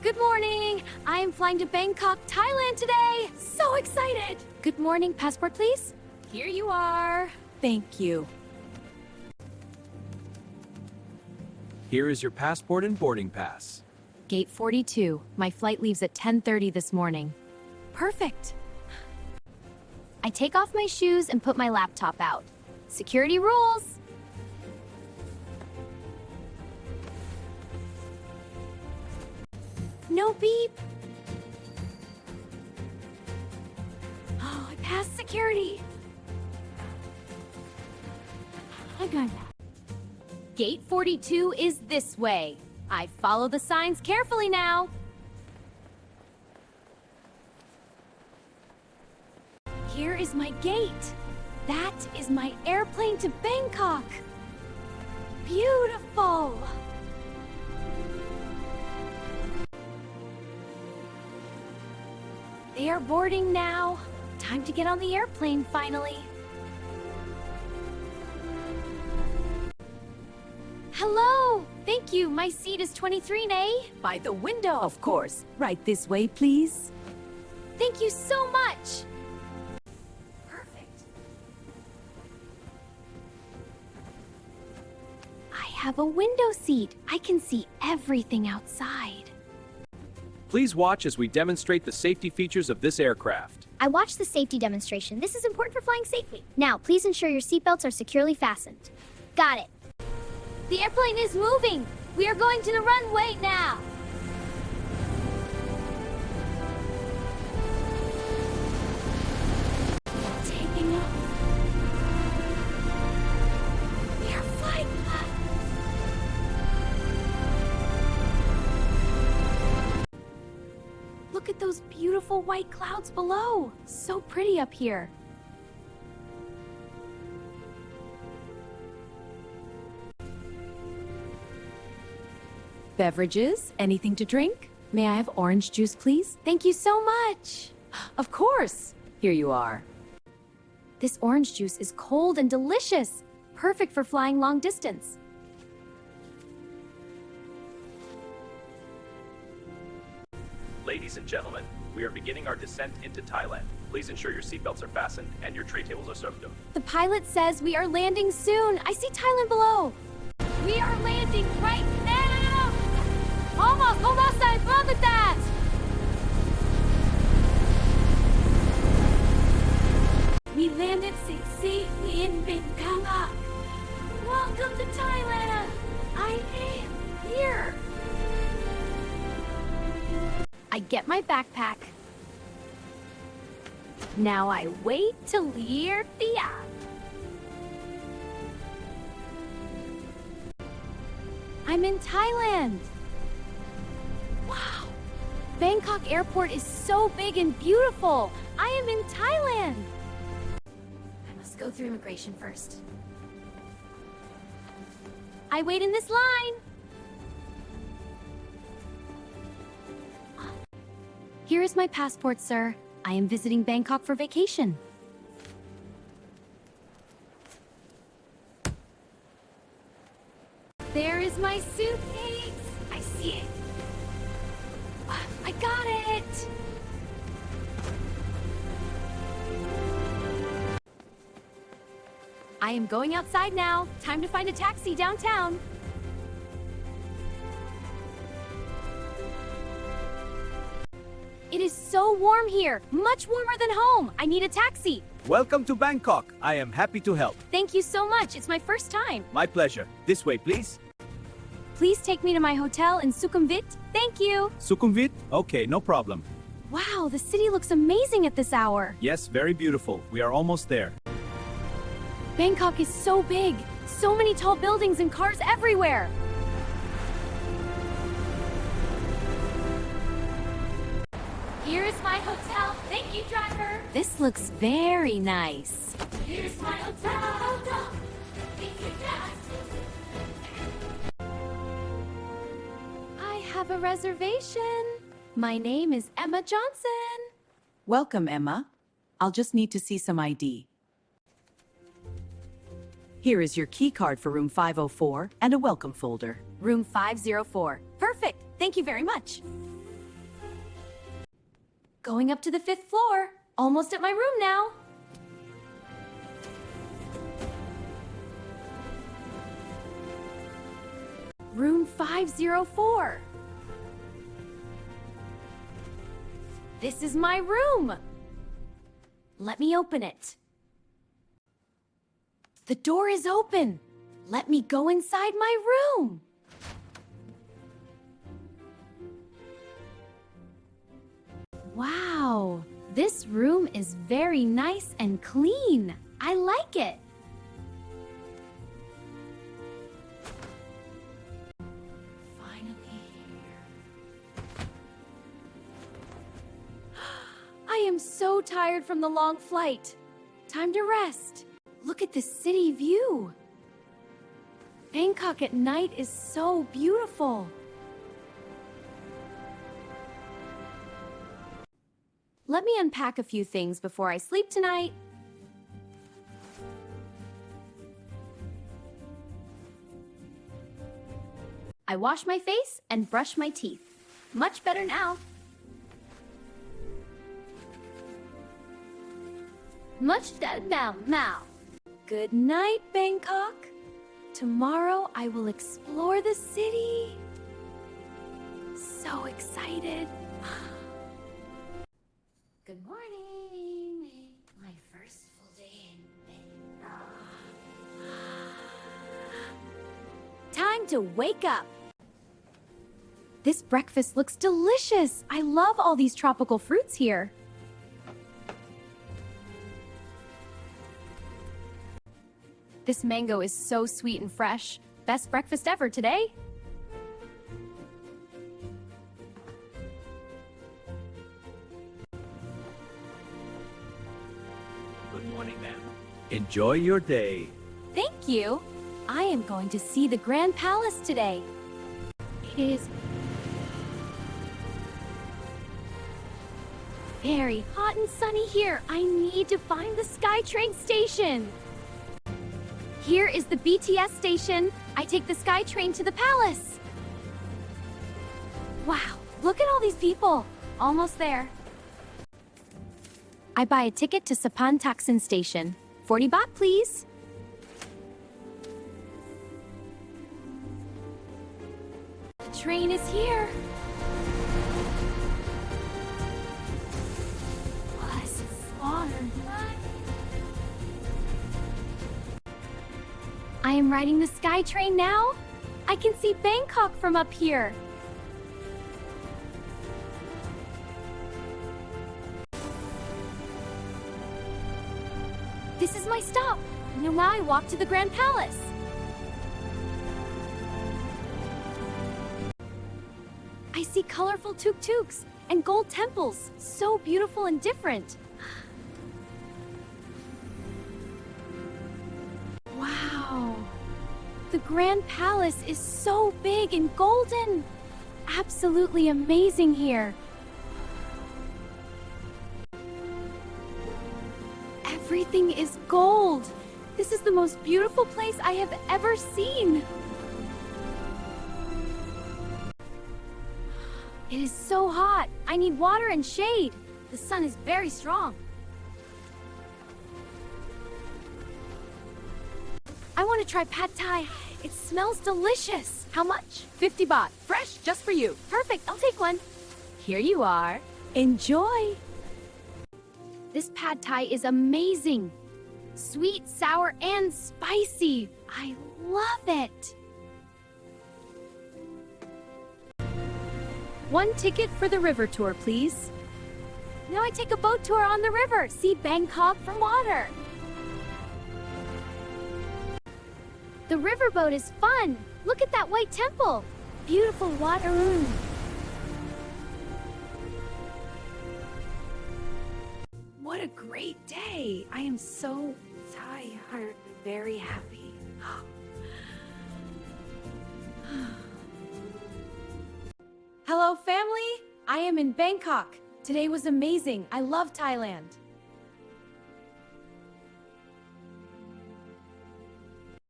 Good morning! I am flying to Bangkok, Thailand today! So excited! Good morning, passport please? Here you are. Thank you. Here is your passport and boarding pass. Gate 42. My flight leaves at 10:30 this morning. Perfect! I take off my shoes and put my laptop out. Security rules! No beep! Oh, I passed security! I got that. Gate 42 is this way. I follow the signs carefully now. Here is my gate. That is my airplane to Bangkok. Beautiful! They are boarding now. Time to get on the airplane finally. Hello! Thank you. My seat is 23, Nay. By the window, of course. Right this way, please. Thank you so much. Perfect. I have a window seat. I can see everything outside. Please watch as we demonstrate the safety features of this aircraft. I watched the safety demonstration. This is important for flying safely. Now, please ensure your seatbelts are securely fastened. Got it. The airplane is moving. We are going to the runway now. Taking off. We are flying. Look at those beautiful white clouds below. So pretty up here. Beverages? Anything to drink? May I have orange juice, please? Thank you so much. Of course. Here you are. This orange juice is cold and delicious. Perfect for flying long distance. Ladies and gentlemen, we are beginning our descent into Thailand. Please ensure your seatbelts are fastened and your tray tables are served up. The pilot says we are landing soon. I see Thailand below. We are landing right now! Almost I love it that! We landed safely in Bangkok. Welcome to Thailand! I am here! I get my backpack. Now I wait to leave the app. I'm in Thailand. Wow. Bangkok airport is so big and beautiful. I am in Thailand. I must go through immigration first. I wait in this line. Here is my passport, sir. I am visiting Bangkok for vacation. There is my suitcase. I see it. I got it. I am going outside now. Time to find a taxi downtown. It is so warm here. Much warmer than home. I need a taxi. Welcome to Bangkok. I am happy to help. Thank you so much. It's my first time. My pleasure. This way, please. Please take me to my hotel in Sukhumvit. Thank you. Sukhumvit? Okay, no problem. Wow, the city looks amazing at this hour. Yes, very beautiful. We are almost there. Bangkok is so big. So many tall buildings and cars everywhere. Here is my hotel. Thank you, driver. This looks very nice. Here's my hotel. Thank you, driver. I have a reservation. My name is Emma Johnson. Welcome, Emma. I'll just need to see some ID. Here is your key card for room 504 and a welcome folder. Room 504. Perfect. Thank you very much. Going up to the 5th floor. Almost at my room now. Room 504. This is my room. Let me open it. The door is open. Let me go inside my room. Wow, this room is very nice and clean. I like it. Finally here. I am so tired from the long flight. Time to rest. Look at this city view. Bangkok at night is so beautiful. Let me unpack a few things before I sleep tonight. I wash my face and brush my teeth. Much better now. Much better now. Good night, Bangkok. Tomorrow I will explore the city. So excited. Good morning. My first full day in bed. Time to wake up. This breakfast looks delicious. I love all these tropical fruits here. This mango is so sweet and fresh. Best breakfast ever today. Good morning, ma'am. Enjoy your day. Thank you. I am going to see the Grand Palace today. It is very hot and sunny here. I need to find the Skytrain station. Here is the BTS station. I take the Skytrain to the palace. Wow, look at all these people. Almost there. I buy a ticket to Sapan Taksin station. 40 baht, please. The train is here. Oh, this is slaughtered. I am riding the Skytrain now. I can see Bangkok from up here. This is my stop. Now I walk to the Grand Palace. I see colorful tuk-tuks and gold temples. So beautiful and different. Wow. The Grand Palace is so big and golden. Absolutely amazing here. Everything is gold. This is the most beautiful place I have ever seen. It is so hot. I need water and shade. The sun is very strong. I want to try pad thai. It smells delicious. How much? 50 baht. Fresh, just for you. Perfect, I'll take one. Here you are. Enjoy. This pad thai is amazing. Sweet, sour, and spicy. I love it. One ticket for the river tour, please. Now I take a boat tour on the river. See Bangkok from water. The riverboat is fun. Look at that white temple. Beautiful water room. What a great day. I am so tired, very happy. Hello, family. I am in Bangkok. Today was amazing. I love Thailand.